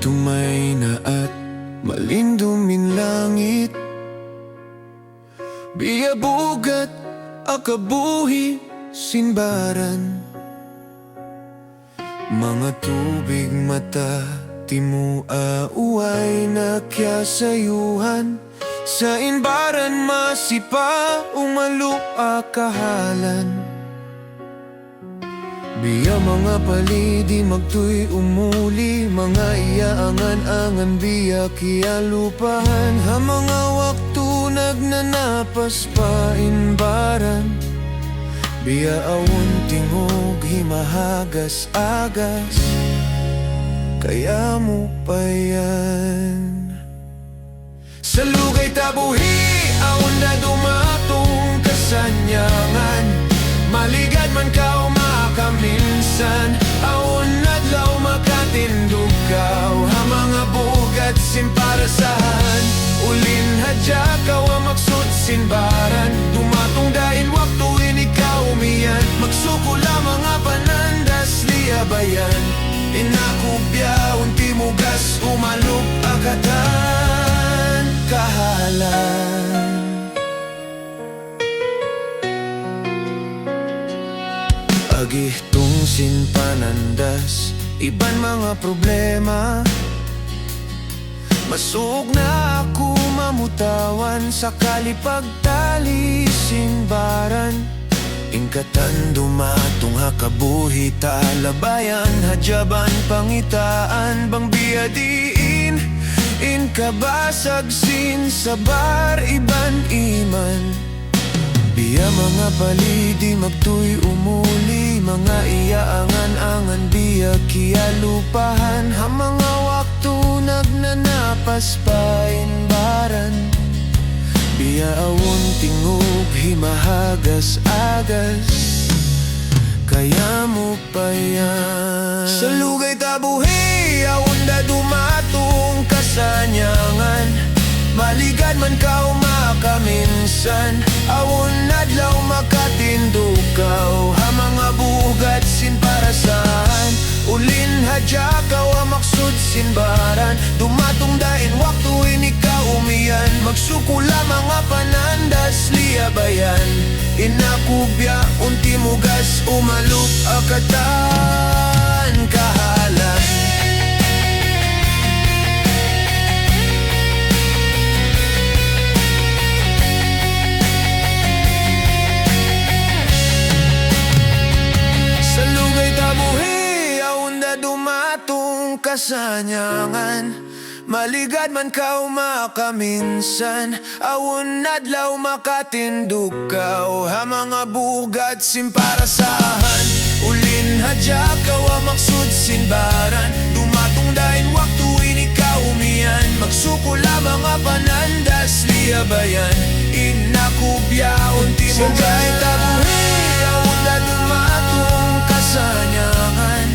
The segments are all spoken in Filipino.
tumay na at malindumin langit, biyabugat akabuhi sinbaran. Mga tubig mata timu auay nakyasayuhan, sa inbaran masipa umalu akahalan. Biya mga palidi magtuy umuli, mga iyaangan-angan biya kialupahan. Ha mga waktu nagnanapas pa inbaran, biya awon tingog himahagas-agas, kaya mo pa yan. Sa lugay tabuhi awon na dumatong kasanyangan, maligad man ka umakaminsan, awon adlaw makatindugaw. Ha mga bugat simparasahan, ulin hadya kawa maksud sinbaran, dumatong dahil waktu ikaw umiyan. Magsukula mga panandas liabayan, inakubya unti mugas umalup akatan kahalan. Agihtung sinpanandas iban mga problema, masug na ako mamutawan sa kalipagtali sinbaran. Ingkatan dumatong hakabuhi talabayan, hadyaban pangitaan bang biyadiin, inkabasag sin sabar iban iman. Biya mga palidi magtuy umuli, mga iyaangan-angan biya kialupahan. Ha mga waktu nagnanapas pa inbaran, biya awon tingog himahagas-agas, kaya mo pa yan. Sa lugay tabuhi awon na dumatong kasanyangan, maligad man ka umakaminsan, awon adlaw makatindugaw. Ha mga bugat sinparasahan, ulin hadya kawa maksud sinbaran, dumatong dain waktu ikaw umiyan. Magsukula mga panandas liabayan, inakubya unti mugas umalup akatan kahalan. Dumatong kasanyangan, maligad man ka umakaminsan, awon adlaw makatindugaw. Ha mga bugat simparasahan, ulin hadya kawa maksud sinbaran, dumatong dahin waktu ikaw umiyan. Magsukula mga panandas liabayan, inakubya unti mo kahit tabuhi awon na dumatong kasanyangan,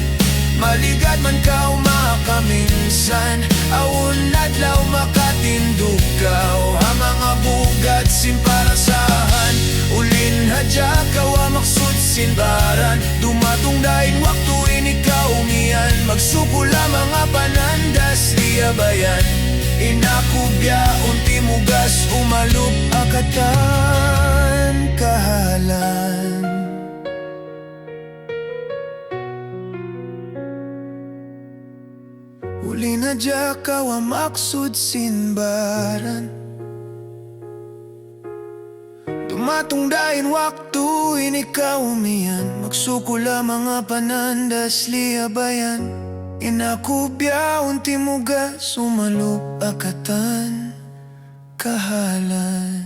maligad man ka umakaminsan, awon adlaw makatindugaw. Ha mga bugat simparasahan, ulin hadya kawa maksud sinbaran, dumatong dahin waktu ikaw umiyan. Magsukula mga panandas liabayan, inakubya unti mugas umalup akatan kahalan. Uli na dya kawa maksud sinbaran, dumatong dahin waktu ikaw umiyan. Magsukula mga panandas liabayan, inakubya unti mugas umalup akatan kahalan.